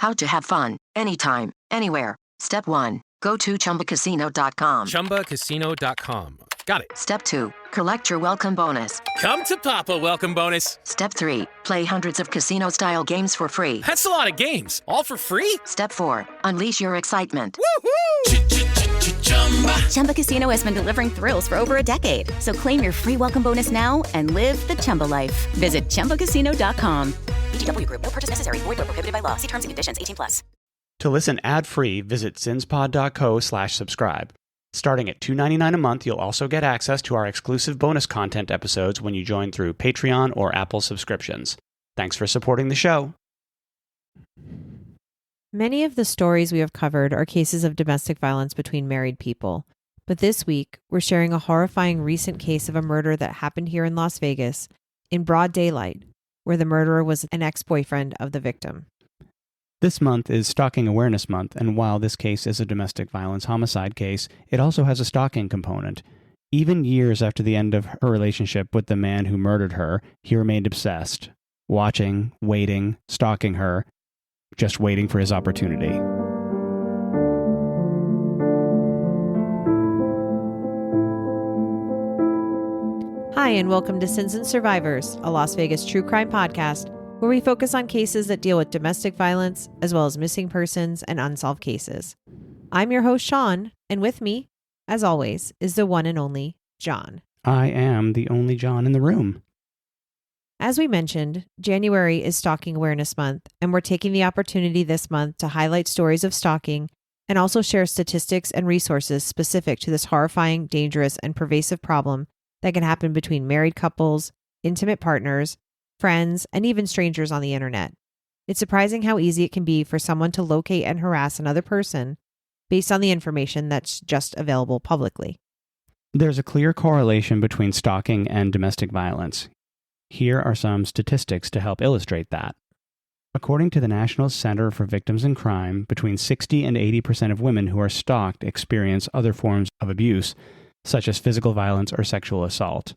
How to have fun, anytime, anywhere. Step 1. Go to ChumbaCasino.com. ChumbaCasino.com. Got it. Step 2. Collect your welcome bonus. Come to Papa welcome bonus. Step 3. Play hundreds of casino-style games for free. That's a lot of games. All for free? Step 4. Unleash your excitement. Woohoo! Chumba Casino has been delivering thrills for over a decade. So claim your free welcome bonus now and live the Chumba life. Visit ChumbaCasino.com. VGW Group. No purchase necessary. Void where prohibited by law. See terms and conditions. 18+. To listen ad-free, visit cinspod.co/subscribe. Starting at $2.99 a month, you'll also get access to our exclusive bonus content episodes when you join through Patreon or Apple subscriptions. Thanks for supporting the show. Many of the stories we have covered are cases of domestic violence between married people. But this week, we're sharing a horrifying recent case of a murder that happened here in Las Vegas in broad daylight, where the murderer was an ex-boyfriend of the victim. This month is Stalking Awareness Month, and while this case is a domestic violence homicide case, it also has a stalking component. Even years after the end of her relationship with the man who murdered her, he remained obsessed, watching, waiting, stalking her, just waiting for his opportunity. Hi, and welcome to Sins and Survivors, a Las Vegas true crime podcast where we focus on cases that deal with domestic violence, as well as missing persons and unsolved cases. I'm your host, Sean, and with me, as always, is the one and only John. I am the only John in the room. As we mentioned, January is Stalking Awareness Month, and we're taking the opportunity this month to highlight stories of stalking and also share statistics and resources specific to this horrifying, dangerous, and pervasive problem that can happen between married couples, intimate partners, friends, and even strangers on the internet. It's surprising how easy it can be for someone to locate and harass another person based on the information that's just available publicly. There's a clear correlation between stalking and domestic violence. Here are some statistics to help illustrate that. According to the National Center for Victims in Crime, between 60 and 80% of women who are stalked experience other forms of abuse, such as physical violence or sexual assault.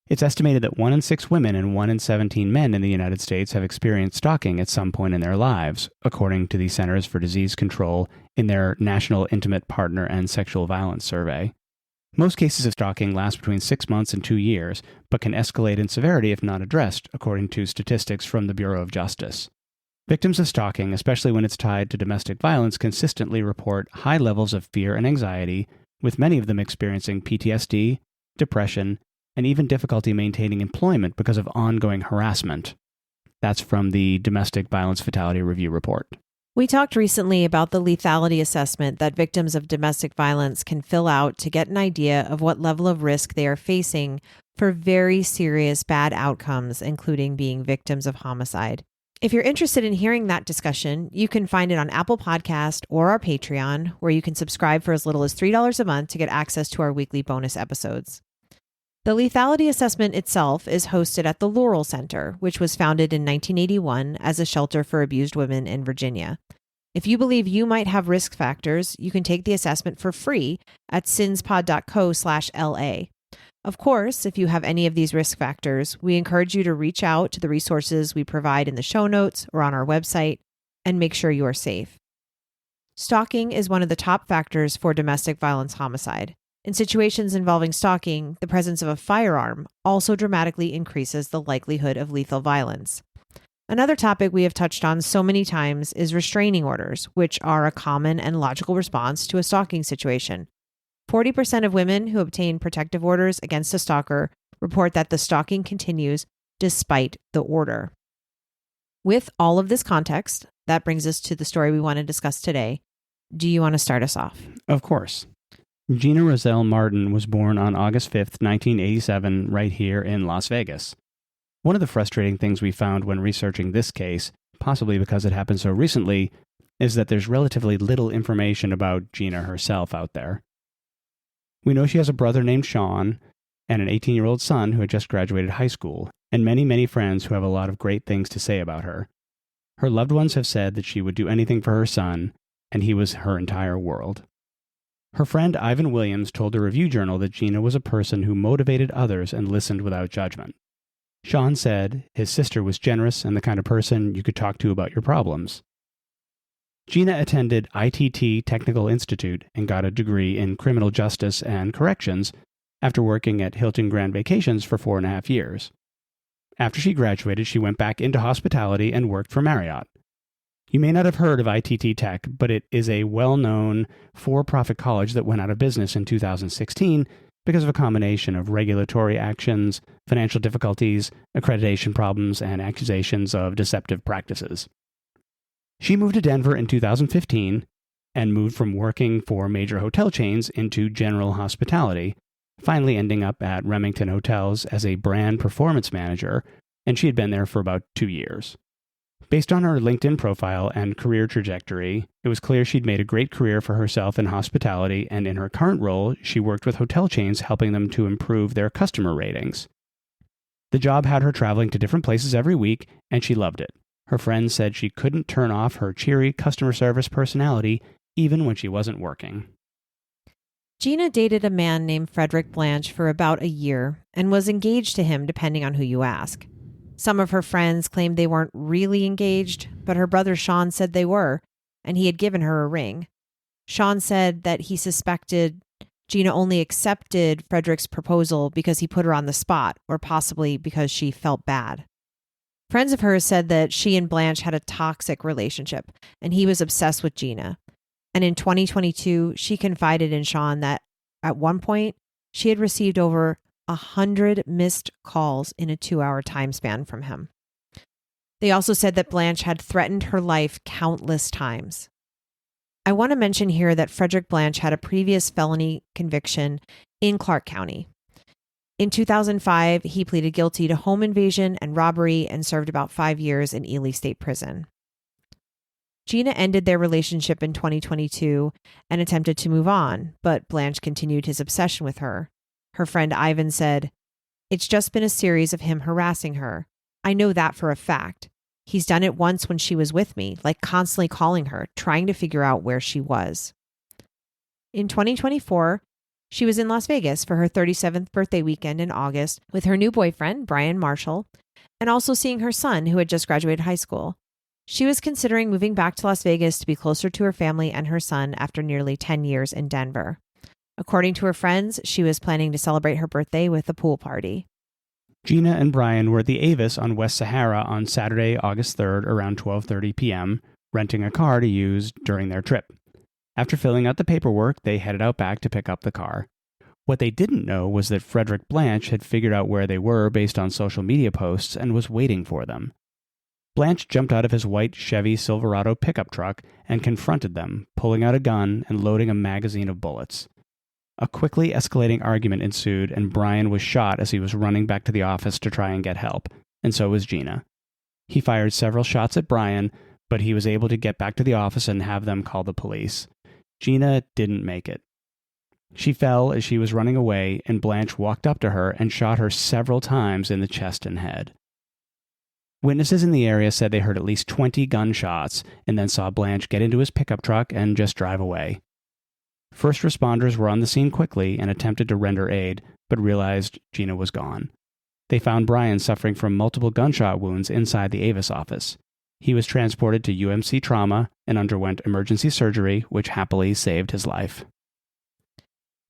It's estimated that 1 in 6 women and 1 in 17 men in the United States have experienced stalking at some point in their lives, according to the Centers for Disease Control in their National Intimate Partner and Sexual Violence Survey. Most cases of stalking last between 6 months and 2 years, but can escalate in severity if not addressed, according to statistics from the Bureau of Justice. Victims of stalking, especially when it's tied to domestic violence, consistently report high levels of fear and anxiety, with many of them experiencing PTSD, depression, and even difficulty maintaining employment because of ongoing harassment. That's from the Domestic Violence Fatality Review Report. We talked recently about the lethality assessment that victims of domestic violence can fill out to get an idea of what level of risk they are facing for very serious bad outcomes, including being victims of homicide. If you're interested in hearing that discussion, you can find it on Apple Podcast or our Patreon, where you can subscribe for as little as $3 a month to get access to our weekly bonus episodes. The lethality assessment itself is hosted at the Laurel Center, which was founded in 1981 as a shelter for abused women in Virginia. If you believe you might have risk factors, you can take the assessment for free at cinspod.co/LA. Of course, if you have any of these risk factors, we encourage you to reach out to the resources we provide in the show notes or on our website and make sure you are safe. Stalking is one of the top factors for domestic violence homicide. In situations involving stalking, the presence of a firearm also dramatically increases the likelihood of lethal violence. Another topic we have touched on so many times is restraining orders, which are a common and logical response to a stalking situation. 40% of women who obtain protective orders against a stalker report that the stalking continues despite the order. With all of this context, that brings us to the story we want to discuss today. Do you want to start us off? Of course. Gina Roselle Martin was born on August 5th, 1987, right here in Las Vegas. One of the frustrating things we found when researching this case, possibly because it happened so recently, is that there's relatively little information about Gina herself out there. We know she has a brother named Sean and an 18-year-old son who had just graduated high school, and many, many friends who have a lot of great things to say about her. Her loved ones have said that she would do anything for her son, and he was her entire world. Her friend Ivan Williams told the Review Journal that Gina was a person who motivated others and listened without judgment. Sean said his sister was generous and the kind of person you could talk to about your problems. Gina attended ITT Technical Institute and got a degree in criminal justice and corrections after working at Hilton Grand Vacations for 4.5 years. After she graduated, she went back into hospitality and worked for Marriott. You may not have heard of ITT Tech, but it is a well-known for-profit college that went out of business in 2016 because of a combination of regulatory actions, financial difficulties, accreditation problems, and accusations of deceptive practices. She moved to Denver in 2015 and moved from working for major hotel chains into general hospitality, finally ending up at Remington Hotels as a brand performance manager, and she had been there for about 2 years. Based on her LinkedIn profile and career trajectory, it was clear she'd made a great career for herself in hospitality, and in her current role, she worked with hotel chains helping them to improve their customer ratings. The job had her traveling to different places every week, and she loved it. Her friends said she couldn't turn off her cheery customer service personality even when she wasn't working. Gina dated a man named Frederick Blanche for about a year and was engaged to him depending on who you ask. Some of her friends claimed they weren't really engaged, but her brother Sean said they were, and he had given her a ring. Sean said that he suspected Gina only accepted Frederick's proposal because he put her on the spot, or possibly because she felt bad. Friends of hers said that she and Blanche had a toxic relationship, and he was obsessed with Gina. And in 2022, she confided in Sean that at one point, she had received over 100 missed calls in a 2-hour time span from him. They also said that Blanche had threatened her life countless times. I want to mention here that Frederick Blanche had a previous felony conviction in Clark County. In 2005, he pleaded guilty to home invasion and robbery and served about 5 years in Ely State Prison. Gina ended their relationship in 2022 and attempted to move on, but Blanche continued his obsession with her. Her friend Ivan said, "It's just been a series of him harassing her. I know that for a fact. He's done it once when she was with me, like constantly calling her, trying to figure out where she was." In 2024, she was in Las Vegas for her 37th birthday weekend in August with her new boyfriend, Brian Marshall, and also seeing her son, who had just graduated high school. She was considering moving back to Las Vegas to be closer to her family and her son after nearly 10 years in Denver. According to her friends, she was planning to celebrate her birthday with a pool party. Gina and Brian were at the Avis on West Sahara on Saturday, August 3rd around 12:30 p.m., renting a car to use during their trip. After filling out the paperwork, they headed out back to pick up the car. What they didn't know was that Frederick Blanche had figured out where they were based on social media posts and was waiting for them. Blanche jumped out of his white Chevy Silverado pickup truck and confronted them, pulling out a gun and loading a magazine of bullets. A quickly escalating argument ensued, and Brian was shot as he was running back to the office to try and get help, and so was Gina. He fired several shots at Brian, but he was able to get back to the office and have them call the police. Gina didn't make it. She fell as she was running away, and Blanche walked up to her and shot her several times in the chest and head. Witnesses in the area said they heard at least 20 gunshots and then saw Blanche get into his pickup truck and just drive away. First responders were on the scene quickly and attempted to render aid, but realized Gina was gone. They found Brian suffering from multiple gunshot wounds inside the Avis office. He was transported to UMC Trauma and underwent emergency surgery, which happily saved his life.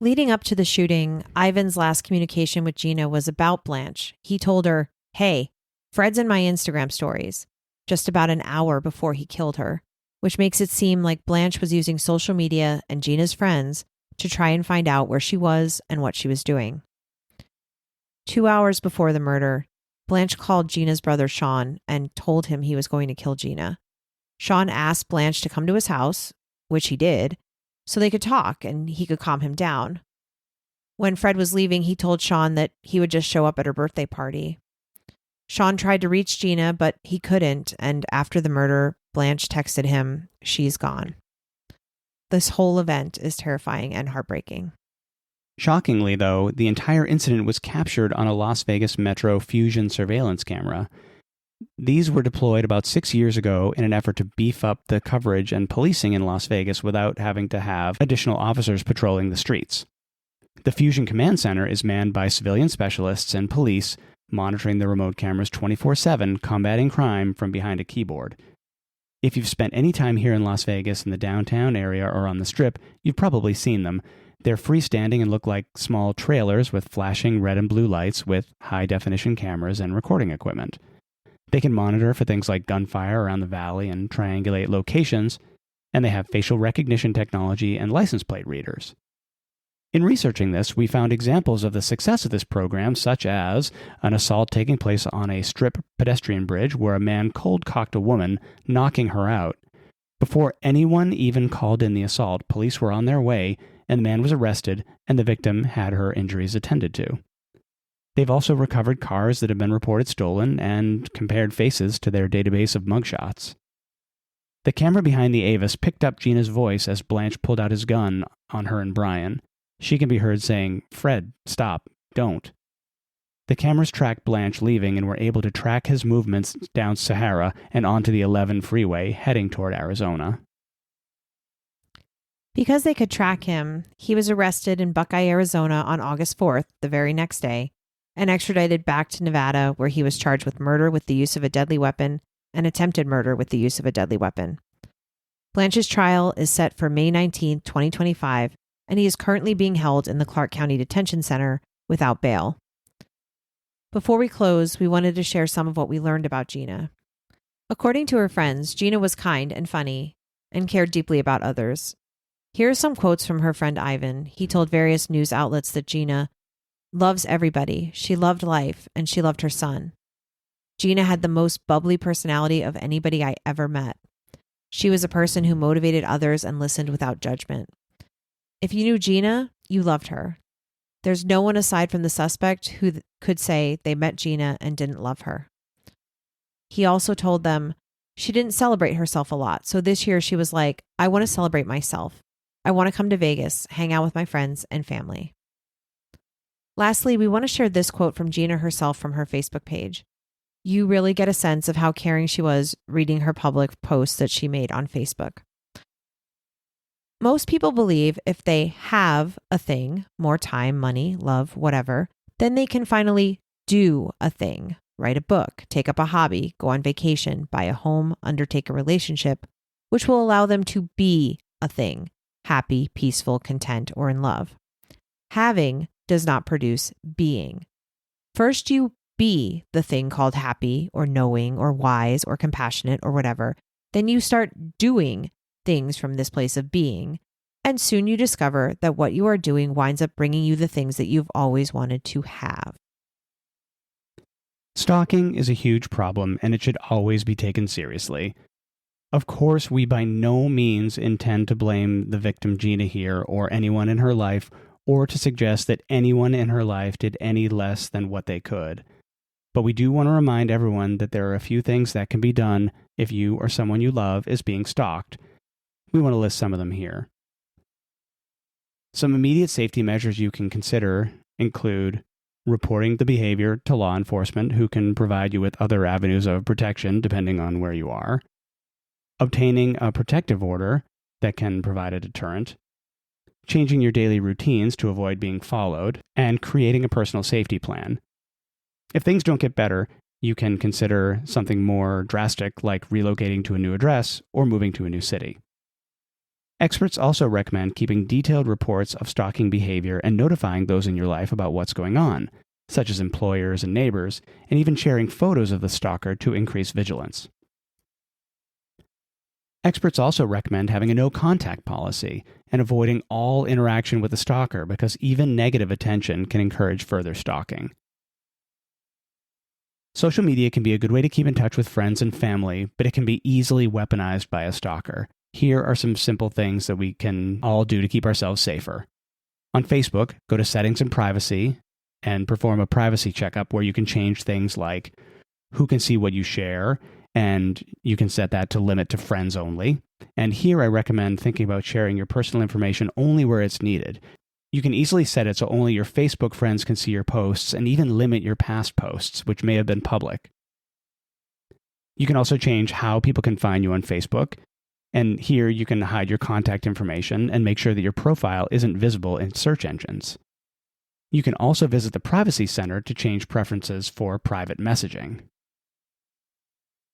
Leading up to the shooting, Ivan's last communication with Gina was about Blanche. He told her, "Hey, Fred's in my Instagram stories," just about an hour before he killed her, which makes it seem like Blanche was using social media and Gina's friends to try and find out where she was and what she was doing. 2 hours before the murder, Blanche called Gina's brother Sean and told him he was going to kill Gina. Sean asked Blanche to come to his house, which he did, so they could talk and he could calm him down. When Fred was leaving, he told Sean that he would just show up at her birthday party. Sean tried to reach Gina, but he couldn't, and after the murder, Blanche texted him, "She's gone." This whole event is terrifying and heartbreaking. Shockingly, though, the entire incident was captured on a Las Vegas Metro Fusion surveillance camera. These were deployed about 6 years ago in an effort to beef up the coverage and policing in Las Vegas without having to have additional officers patrolling the streets. The Fusion Command Center is manned by civilian specialists and police, monitoring the remote cameras 24/7, combating crime from behind a keyboard. If you've spent any time here in Las Vegas in the downtown area or on the Strip, you've probably seen them. They're freestanding and look like small trailers with flashing red and blue lights with high-definition cameras and recording equipment. They can monitor for things like gunfire around the valley and triangulate locations, and they have facial recognition technology and license plate readers. In researching this, we found examples of the success of this program, such as an assault taking place on a Strip pedestrian bridge where a man cold-cocked a woman, knocking her out. Before anyone even called in the assault, police were on their way, and the man was arrested, and the victim had her injuries attended to. They've also recovered cars that have been reported stolen and compared faces to their database of mugshots. The camera behind the Avis picked up Gina's voice as Blanche pulled out his gun on her and Brian. She can be heard saying, "Fred, stop, don't." The cameras tracked Blanche leaving and were able to track his movements down Sahara and onto the 11 freeway heading toward Arizona. Because they could track him, he was arrested in Buckeye, Arizona on August 4th, the very next day, and extradited back to Nevada, where he was charged with murder with the use of a deadly weapon and attempted murder with the use of a deadly weapon. Blanche's trial is set for May 19, 2025, and he is currently being held in the Clark County Detention Center without bail. Before we close, we wanted to share some of what we learned about Gina. According to her friends, Gina was kind and funny and cared deeply about others. Here are some quotes from her friend Ivan. He told various news outlets that Gina loves everybody, she loved life, and she loved her son. Gina had the most bubbly personality of anybody I ever met. She was a person who motivated others and listened without judgment. If you knew Gina, you loved her. There's no one aside from the suspect who could say they met Gina and didn't love her. He also told them she didn't celebrate herself a lot, so this year she was like, I want to celebrate myself. I want to come to Vegas, hang out with my friends and family. Lastly, we want to share this quote from Gina herself from her Facebook page. You really get a sense of how caring she was reading her public posts that she made on Facebook. Most people believe if they have a thing, more time, money, love, whatever, then they can finally do a thing, write a book, take up a hobby, go on vacation, buy a home, undertake a relationship, which will allow them to be a thing, happy, peaceful, content, or in love. Having does not produce being. First, you be the thing called happy or knowing or wise or compassionate or whatever. Then you start doing things from this place of being. And soon you discover that what you are doing winds up bringing you the things that you've always wanted to have. Stalking is a huge problem, and it should always be taken seriously. Of course, we by no means intend to blame the victim Gina here or anyone in her life, or to suggest that anyone in her life did any less than what they could. But we do want to remind everyone that there are a few things that can be done if you or someone you love is being stalked. We want to list some of them here. Some immediate safety measures you can consider include reporting the behavior to law enforcement, who can provide you with other avenues of protection depending on where you are, obtaining a protective order that can provide a deterrent, changing your daily routines to avoid being followed, and creating a personal safety plan. If things don't get better, you can consider something more drastic like relocating to a new address or moving to a new city. Experts also recommend keeping detailed reports of stalking behavior and notifying those in your life about what's going on, such as employers and neighbors, and even sharing photos of the stalker to increase vigilance. Experts also recommend having a no-contact policy and avoiding all interaction with the stalker because even negative attention can encourage further stalking. Social media can be a good way to keep in touch with friends and family, but it can be easily weaponized by a stalker. Here are some simple things that we can all do to keep ourselves safer. On Facebook, go to Settings and Privacy and perform a privacy checkup where you can change things like who can see what you share, and you can set that to limit to friends only. And here I recommend thinking about sharing your personal information only where it's needed. You can easily set it so only your Facebook friends can see your posts and even limit your past posts, which may have been public. You can also change how people can find you on Facebook. And here you can hide your contact information and make sure that your profile isn't visible in search engines. You can also visit the Privacy Center to change preferences for private messaging.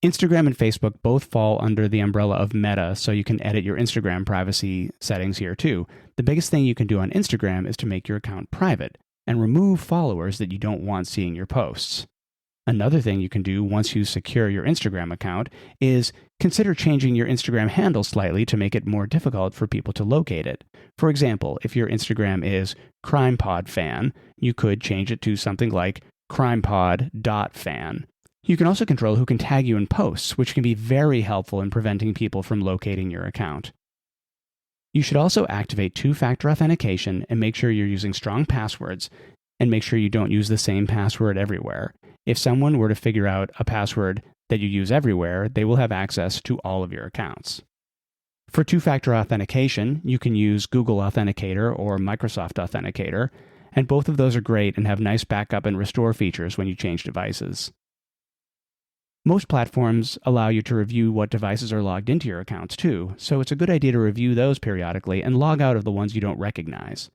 Instagram and Facebook both fall under the umbrella of Meta, so you can edit your Instagram privacy settings here too. The biggest thing you can do on Instagram is to make your account private and remove followers that you don't want seeing your posts. Another thing you can do once you secure your Instagram account is consider changing your Instagram handle slightly to make it more difficult for people to locate it. For example, if your Instagram is CrimePodFan, you could change it to something like CrimePod.fan. You can also control who can tag you in posts, which can be very helpful in preventing people from locating your account. You should also activate two-factor authentication and make sure you're using strong passwords, and make sure you don't use the same password everywhere. If someone were to figure out a password that you use everywhere, they will have access to all of your accounts. For two-factor authentication, you can use Google Authenticator or Microsoft Authenticator, and both of those are great and have nice backup and restore features when you change devices. Most platforms allow you to review what devices are logged into your accounts too, so it's a good idea to review those periodically and log out of the ones you don't recognize.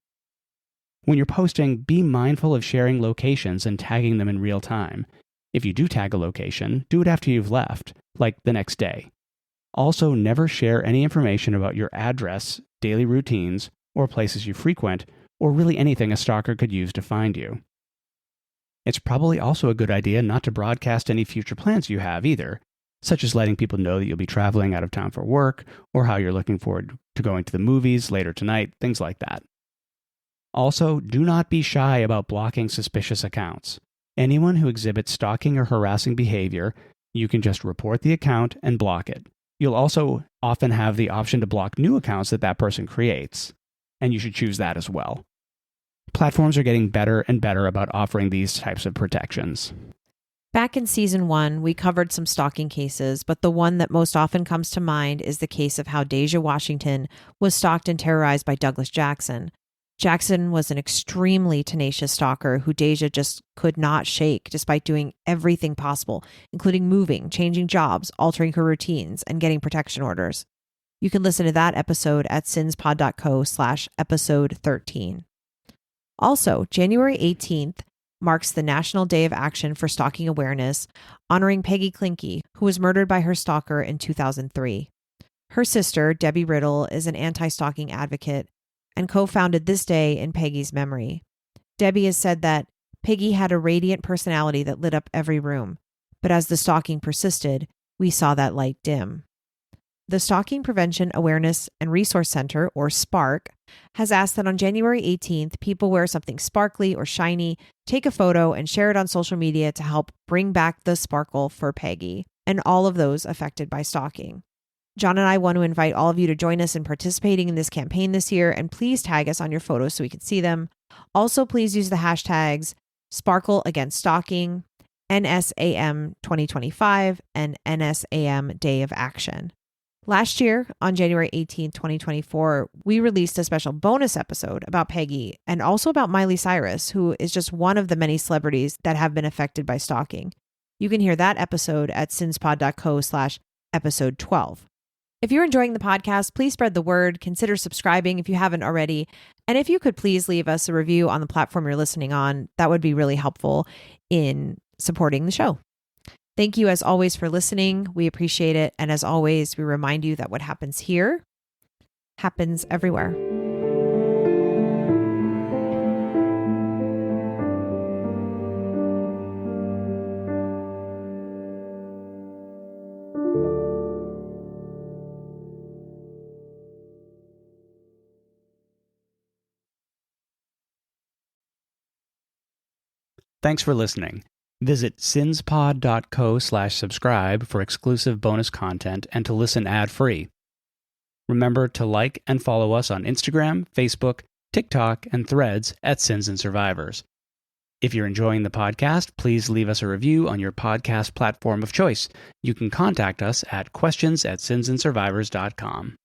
When you're posting, be mindful of sharing locations and tagging them in real time. If you do tag a location, do it after you've left, like the next day. Also, never share any information about your address, daily routines, or places you frequent, or really anything a stalker could use to find you. It's probably also a good idea not to broadcast any future plans you have either, such as letting people know that you'll be traveling out of town for work, or how you're looking forward to going to the movies later tonight, things like that. Also, do not be shy about blocking suspicious accounts. Anyone who exhibits stalking or harassing behavior, you can just report the account and block it. You'll also often have the option to block new accounts that person creates, and you should choose that as well. Platforms are getting better and better about offering these types of protections. Back in season 1, we covered some stalking cases, but the one that most often comes to mind is the case of how Deja Washington was stalked and terrorized by Douglas Jackson. Jackson was an extremely tenacious stalker who Deja just could not shake despite doing everything possible, including moving, changing jobs, altering her routines, and getting protection orders. You can listen to that episode at sinspod.co/episode 13. Also, January 18th marks the National Day of Action for Stalking Awareness, honoring Peggy Klinke, who was murdered by her stalker in 2003. Her sister, Debbie Riddle, is an anti-stalking advocate and co-founded this day in Peggy's memory. Debbie has said that Peggy had a radiant personality that lit up every room, but as the stalking persisted, we saw that light dim. The Stalking Prevention Awareness and Resource Center, or SPARC, has asked that on January 18th, people wear something sparkly or shiny, take a photo, and share it on social media to help bring back the sparkle for Peggy and all of those affected by stalking. John and I want to invite all of you to join us in participating in this campaign this year, and please tag us on your photos so we can see them. Also, please use the hashtags Sparkle Against Stalking, NSAM 2025, and NSAM Day of Action. Last year, on January 18, 2024, we released a special bonus episode about Peggy and also about Miley Cyrus, who is just one of the many celebrities that have been affected by stalking. You can hear that episode at sinspod.co/episode 12. If you're enjoying the podcast, please spread the word, consider subscribing if you haven't already, and if you could please leave us a review on the platform you're listening on, that would be really helpful in supporting the show. Thank you as always for listening. We appreciate it. And as always, we remind you that what happens here happens everywhere. Thanks for listening. Visit sinspod.co/subscribe for exclusive bonus content and to listen ad-free. Remember to like and follow us on Instagram, Facebook, TikTok, and Threads at Sins and Survivors. If you're enjoying the podcast, please leave us a review on your podcast platform of choice. You can contact us at questions@sinsandsurvivors.com.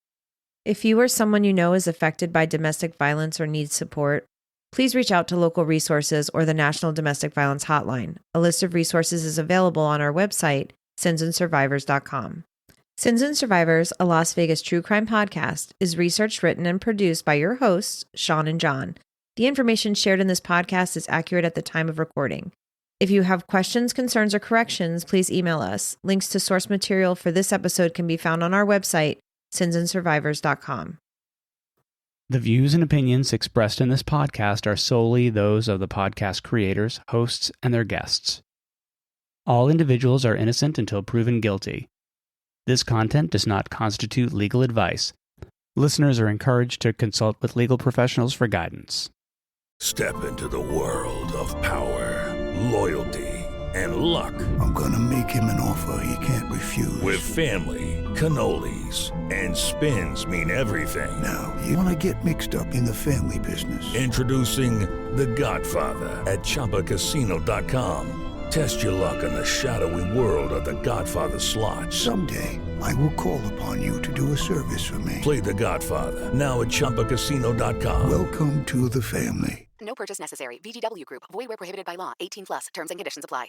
If you or someone you know is affected by domestic violence or needs support, please reach out to local resources or the National Domestic Violence Hotline. A list of resources is available on our website, sinsandsurvivors.com. Sins and Survivors, a Las Vegas true crime podcast, is researched, written, and produced by your hosts, Sean and John. The information shared in this podcast is accurate at the time of recording. If you have questions, concerns, or corrections, please email us. Links to source material for this episode can be found on our website, sinsandsurvivors.com. The views and opinions expressed in this podcast are solely those of the podcast creators, hosts, and their guests. All individuals are innocent until proven guilty. This content does not constitute legal advice. Listeners are encouraged to consult with legal professionals for guidance. Step into the world of power, loyalty, and luck. I'm gonna make him an offer he can't refuse. With family, cannolis, and spins mean everything. Now, you wanna get mixed up in the family business. Introducing The Godfather at ChumbaCasino.com. Test your luck in the shadowy world of The Godfather slot. Someday, I will call upon you to do a service for me. Play The Godfather, now at ChumbaCasino.com. Welcome to the family. No purchase necessary. VGW Group. Void where prohibited by law. 18+. Terms and conditions apply.